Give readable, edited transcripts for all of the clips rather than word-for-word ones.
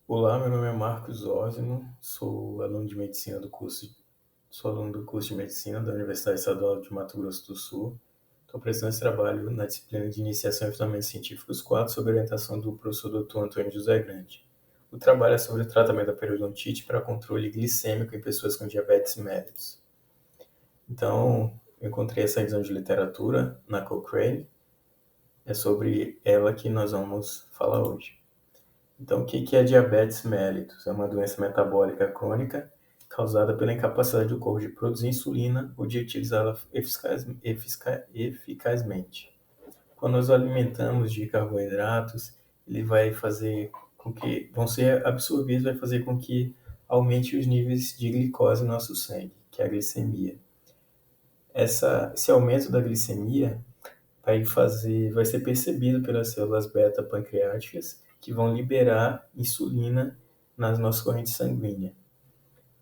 Olá, meu nome é Marcos Osmo, sou aluno de medicina sou aluno do curso de medicina da Universidade Estadual de Mato Grosso do Sul. Estou prestando esse trabalho na disciplina de Iniciação em Fundamentos Científicos 4, sob orientação do professor Dr. Antônio José Grande. O trabalho é sobre o tratamento da periodontite para controle glicêmico em pessoas com diabetes mellitus. Então, eu encontrei essa revisão de literatura na Cochrane, é sobre ela que nós vamos falar hoje. Então, o que é diabetes mellitus? É uma doença metabólica crônica causada pela incapacidade do corpo de produzir insulina ou de utilizá-la eficazmente. Quando nós o alimentamos de carboidratos, ele vai fazer com que vão ser absorvidos, vai fazer com que aumente os níveis de glicose no nosso sangue, que é a glicemia. Esse aumento da glicemia vai ser percebido pelas células beta pancreáticas que vão liberar insulina nas nossas correntes sanguíneas.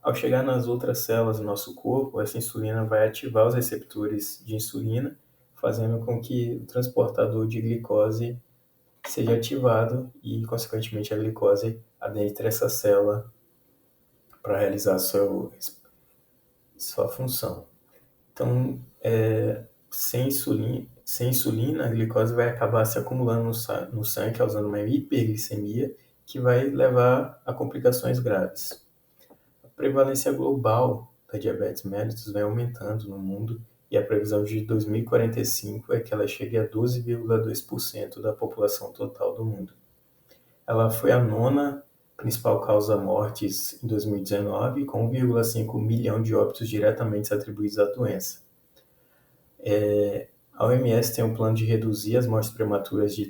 Ao chegar nas outras células do nosso corpo, essa insulina vai ativar os receptores de insulina, fazendo com que o transportador de glicose seja ativado e, consequentemente, a glicose adentre essa célula para realizar sua função. Então, sem insulina, a glicose vai acabar se acumulando no sangue, causando uma hiperglicemia, que vai levar a complicações graves. A prevalência global da diabetes mellitus vai aumentando no mundo e a previsão de 2045 é que ela chegue a 12,2% da população total do mundo. Ela foi a nona principal causa mortes em 2019, com 1,5 milhão de óbitos diretamente atribuídos à doença. A OMS tem um plano de reduzir as mortes prematuras de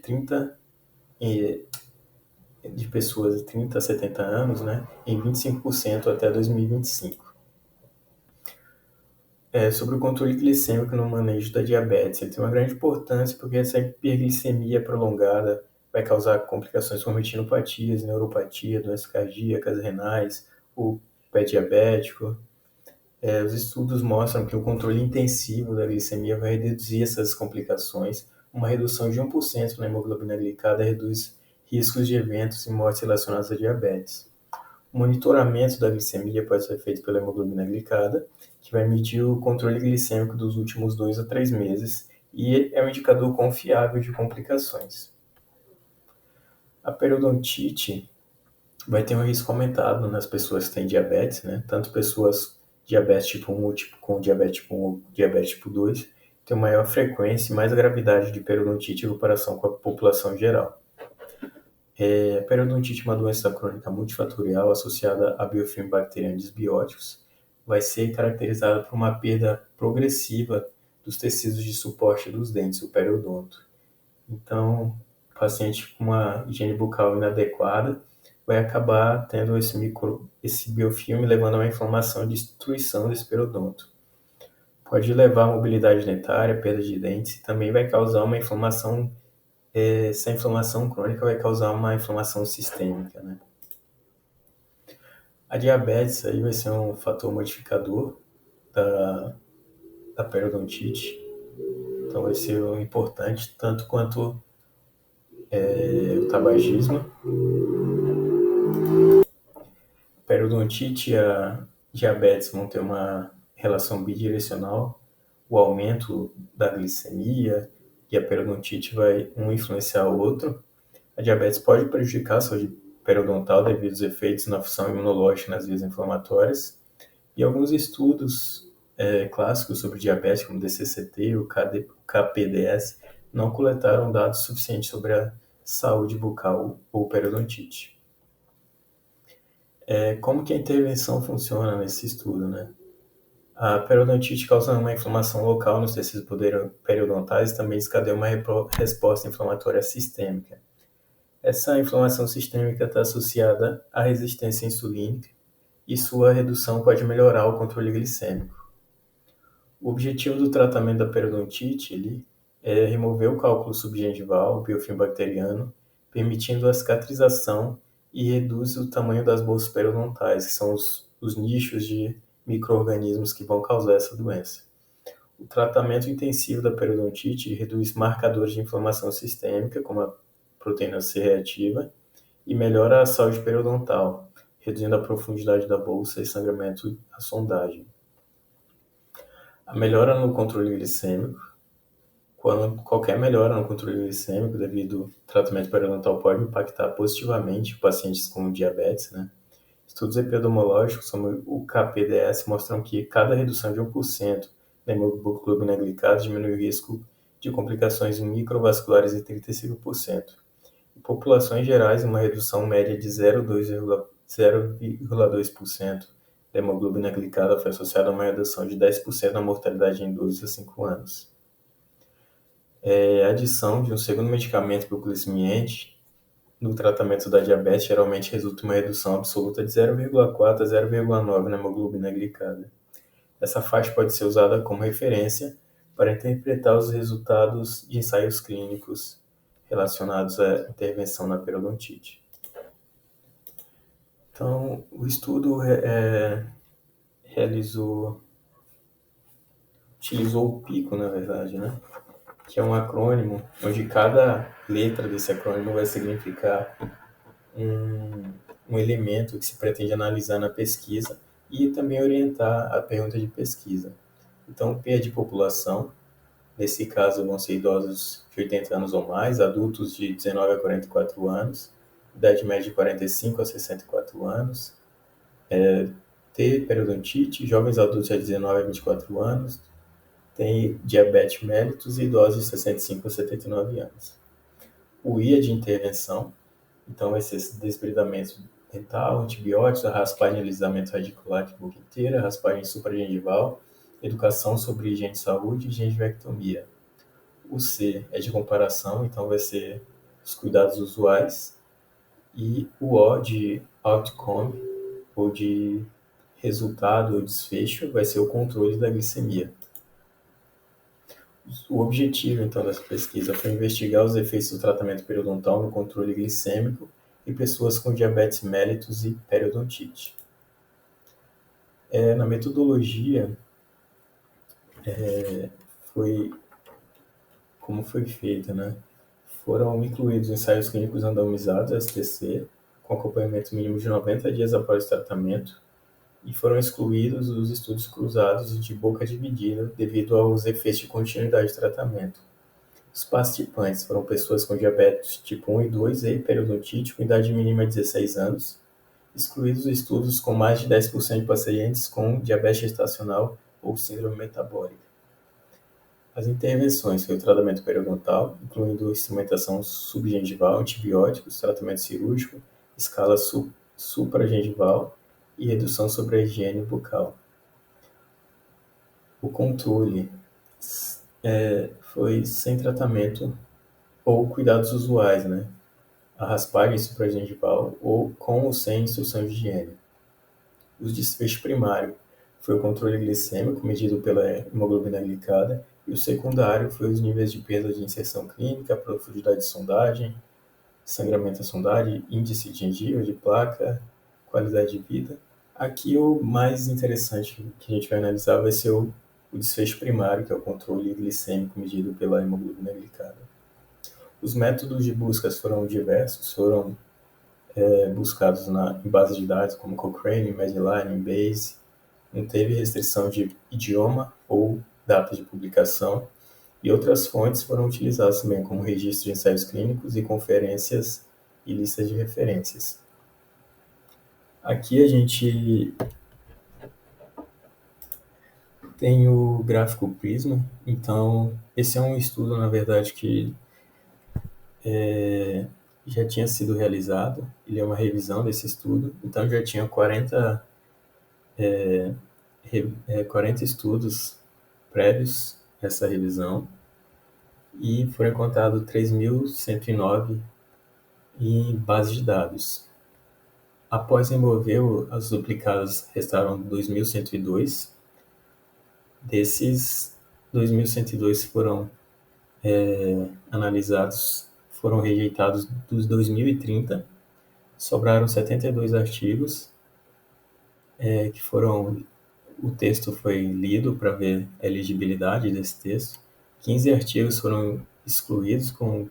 pessoas de 30 a 70 anos, né, em 25% até 2025. Sobre o controle glicêmico no manejo da diabetes, ele tem uma grande importância porque essa hiperglicemia prolongada vai causar complicações como retinopatias, neuropatia, doenças cardíacas, renais, o pé diabético. Os estudos mostram que o controle intensivo da glicemia vai reduzir essas complicações. Uma redução de 1% na hemoglobina glicada reduz riscos de eventos e mortes relacionados à diabetes. O monitoramento da glicemia pode ser feito pela hemoglobina glicada, que vai medir o controle glicêmico dos últimos 2 a 3 meses e é um indicador confiável de complicações. A periodontite vai ter um risco aumentado nas pessoas que têm diabetes, né? Tanto pessoas diabetes tipo 1 com diabetes tipo 1 ou diabetes tipo 2 têm maior frequência e mais gravidade de periodontite em comparação com a população geral. A periodontite é uma doença crônica multifatorial associada a biofilme bacteriano desbióticos. Vai ser caracterizada por uma perda progressiva dos tecidos de suporte dos dentes, o periodonto. Então, o paciente com uma higiene bucal inadequada vai acabar tendo esse biofilme levando a uma inflamação e destruição desse periodonto. Pode levar a mobilidade dentária, perda de dentes e também vai causar uma inflamação. Essa inflamação crônica vai causar uma inflamação sistêmica, né? A diabetes aí vai ser um fator modificador da periodontite, então vai ser importante tanto quanto o tabagismo. A periodontite e a diabetes vão ter uma relação bidirecional, o aumento da glicemia e a periodontite vai um influenciar o outro. A diabetes pode prejudicar a saúde periodontal devido aos efeitos na função imunológica nas vias inflamatórias. E alguns estudos clássicos sobre diabetes, como o DCCT, o KPDS, não coletaram dados suficientes sobre a saúde bucal ou periodontite. Como que a intervenção funciona nesse estudo, né? A periodontite causa uma inflamação local nos tecidos periodontais e também desencadeia uma resposta inflamatória sistêmica. Essa inflamação sistêmica está associada à resistência insulínica e sua redução pode melhorar o controle glicêmico. O objetivo do tratamento da periodontite é remover o cálculo subgengival, o biofilme bacteriano, permitindo a cicatrização e reduz o tamanho das bolsas periodontais, que são os nichos de micro-organismos que vão causar essa doença. O tratamento intensivo da periodontite reduz marcadores de inflamação sistêmica, como a proteína C reativa, e melhora a saúde periodontal, reduzindo a profundidade da bolsa e sangramento à sondagem. A melhora no controle glicêmico. Qualquer melhora no controle glicêmico devido ao tratamento periodontal pode impactar positivamente pacientes com diabetes, né? Estudos epidemiológicos, como o KPDS, mostram que cada redução de 1% da hemoglobina glicada diminui o risco de complicações microvasculares em 35%. Em populações gerais, uma redução média de 0,2% da hemoglobina glicada foi associada a uma redução de 10% na mortalidade em 2 a 5 anos. A adição de um segundo medicamento para o glicemiante no tratamento da diabetes geralmente resulta em uma redução absoluta de 0,4 a 0,9 na hemoglobina glicada. Essa faixa pode ser usada como referência para interpretar os resultados de ensaios clínicos relacionados à intervenção na periodontite. Então, o estudo utilizou o PICO, na verdade, né? Que é um acrônimo, onde cada letra desse acrônimo vai significar um elemento que se pretende analisar na pesquisa e também orientar a pergunta de pesquisa. Então, P é de população, nesse caso vão ser idosos de 80 anos ou mais, adultos de 19 a 44 anos, idade média de 45 a 64 anos, T, periodontite, jovens adultos de 19 a 24 anos, tem diabetes mellitus e idosos de 65 a 79 anos. O I é de intervenção, então vai ser desbridamento dental, antibióticos, a raspagem e alisamento radicular de boca inteira, raspagem supragengival, educação sobre higiene de saúde e gengivectomia. O C é de comparação, então vai ser os cuidados usuais. E o O de outcome, ou de resultado ou desfecho, vai ser o controle da glicemia. O objetivo, então, dessa pesquisa foi investigar os efeitos do tratamento periodontal no controle glicêmico em pessoas com diabetes mellitus e periodontite. Na metodologia, como foi feita, né? Foram incluídos ensaios clínicos randomizados, STC, com acompanhamento mínimo de 90 dias após o tratamento, e foram excluídos os estudos cruzados de boca dividida devido aos efeitos de continuidade de tratamento. Os participantes foram pessoas com diabetes tipo 1 e 2 e periodontite com idade mínima de 16 anos, excluídos estudos com mais de 10% de pacientes com diabetes gestacional ou síndrome metabólica. As intervenções foi o tratamento periodontal, incluindo instrumentação subgengival, antibióticos, tratamento cirúrgico, escala supragengival e redução sobre a higiene bucal. O controle foi sem tratamento ou cuidados usuais, né? A raspagem supragengival ou com ou sem instrução de higiene. Os desfechos primários foi o controle glicêmico medido pela hemoglobina glicada e o secundário foi os níveis de perda de inserção clínica, profundidade de sondagem, sangramento à sondagem, índice de gengiva, de placa, qualidade de vida. Aqui o mais interessante que a gente vai analisar vai ser o desfecho primário, que é o controle glicêmico medido pela hemoglobina glicada. Os métodos de buscas foram diversos, foram buscados em bases de dados como Cochrane, Medline, Embase. Não teve restrição de idioma ou data de publicação, e outras fontes foram utilizadas também, como registro de ensaios clínicos e conferências e listas de referências. Aqui a gente tem o gráfico Prisma, então esse é um estudo, na verdade, que já tinha sido realizado, ele é uma revisão desse estudo, então já tinha 40 estudos prévios a essa revisão, e foram encontrados 3.109 em base de dados. Após remover as duplicadas, restaram 2.102. Desses 2.102 foram analisados, foram rejeitados dos 2.030, sobraram 72 artigos que foram, o texto foi lido para ver a elegibilidade desse texto. 15 artigos foram excluídos com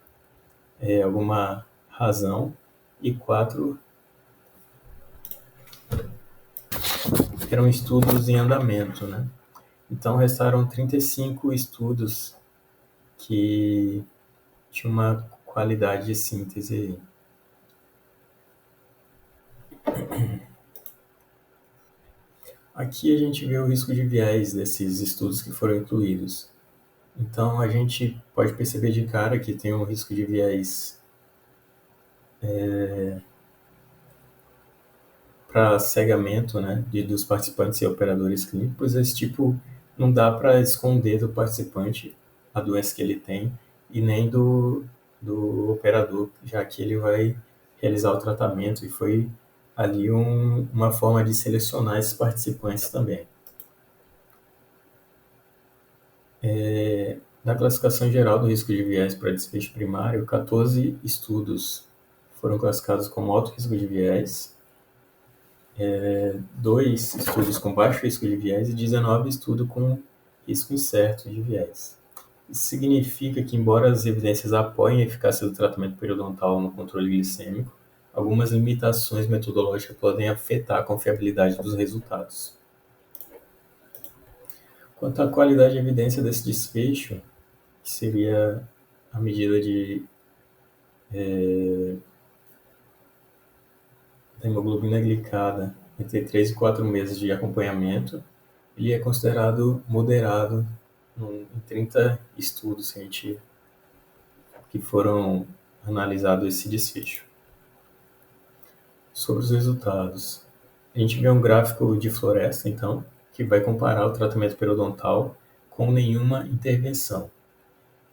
alguma razão, e 4 eram estudos em andamento, né? Então restaram 35 estudos que tinham uma qualidade de síntese. Aqui a gente vê o risco de viés desses estudos que foram incluídos. Então a gente pode perceber de cara que tem um risco de viés para cegamento, né, dos participantes e operadores clínicos. Esse tipo não dá para esconder do participante a doença que ele tem e nem do operador, já que ele vai realizar o tratamento, e foi ali uma forma de selecionar esses participantes também. Na classificação geral do risco de viés para desfecho primário, 14 estudos foram classificados como alto risco de viés, 2 estudos com baixo risco de viés e 19 estudos com risco incerto de viés. Isso significa que, embora as evidências apoiem a eficácia do tratamento periodontal no controle glicêmico, algumas limitações metodológicas podem afetar a confiabilidade dos resultados. Quanto à qualidade de evidência desse desfecho, que seria a medida da hemoglobina glicada entre 3 e 4 meses de acompanhamento, ele é considerado moderado em 30 estudos que foram analisados esse desfecho. Sobre os resultados, a gente vê um gráfico de floresta, então, que vai comparar o tratamento periodontal com nenhuma intervenção.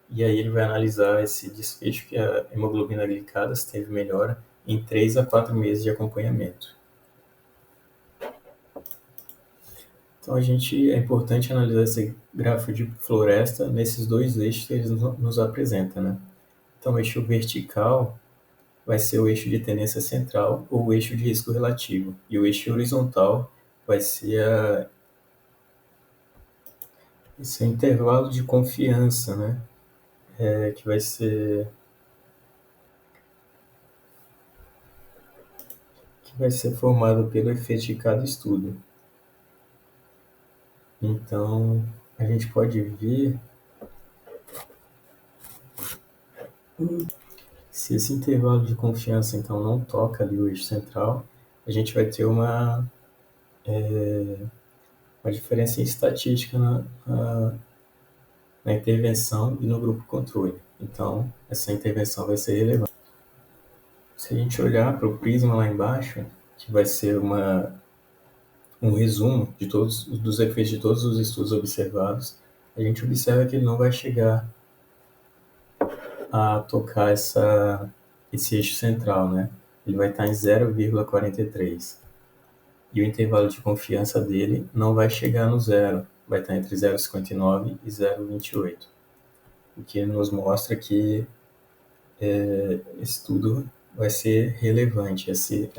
E aí ele vai analisar esse desfecho que a hemoglobina glicada teve melhora em 3 a 4 meses de acompanhamento. Então é importante analisar esse gráfico de floresta nesses dois eixos que eles nos apresentam, né? Então o eixo vertical vai ser o eixo de tendência central ou o eixo de risco relativo, e o eixo horizontal vai ser esse intervalo de confiança, né? Que vai ser formado pelo efeito de cada estudo. Então a gente pode ver se esse intervalo de confiança então não toca ali o eixo central, a gente vai ter uma diferença em estatística na intervenção e no grupo controle. Então, essa intervenção vai ser relevante. Se a gente olhar para o prisma lá embaixo, que vai ser um resumo dos efeitos de todos os estudos observados, a gente observa que ele não vai chegar a tocar esse eixo central, né? Ele vai estar em 0,43. E o intervalo de confiança dele não vai chegar no zero, vai estar entre 0,59 e 0,28. O que nos mostra que esse estudo vai ser relevante, esses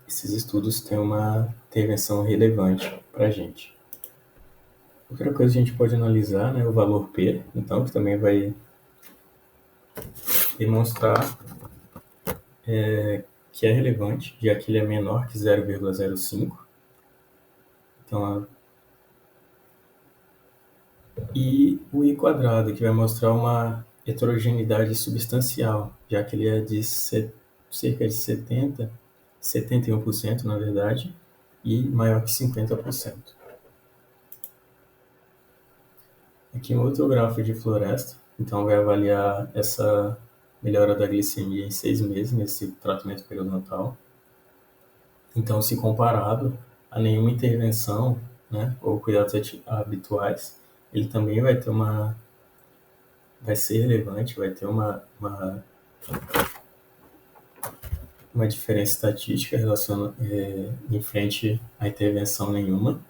estudos têm uma intervenção relevante para a gente. Outra coisa que a gente pode analisar, né, o valor P, então, que também vai demonstrar que é relevante, já que ele é menor que 0,05. Então, e o I quadrado, que vai mostrar uma heterogeneidade substancial, já que ele é de cerca de 71%, na verdade, e maior que 50%. Aqui um outro gráfico de floresta, então vai avaliar essa melhora da glicemia em 6 meses nesse tratamento periodontal. Então, se comparado a nenhuma intervenção, né, ou cuidados habituais, ele também vai ser relevante, vai ter uma diferença estatística em frente à intervenção nenhuma.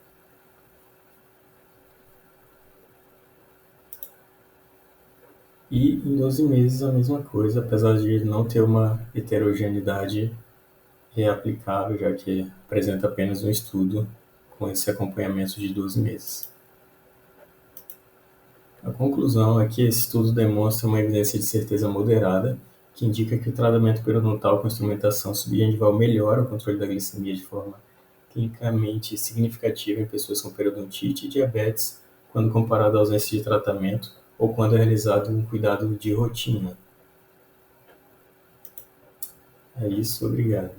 E em 12 meses a mesma coisa, apesar de não ter uma heterogeneidade reaplicável, já que apresenta apenas um estudo com esse acompanhamento de 12 meses. A conclusão é que esse estudo demonstra uma evidência de certeza moderada, que indica que o tratamento periodontal com instrumentação subgengival melhora o controle da glicemia de forma clinicamente significativa em pessoas com periodontite e diabetes, quando comparado à ausência de tratamento ou quando é realizado um cuidado de rotina. É isso, obrigado.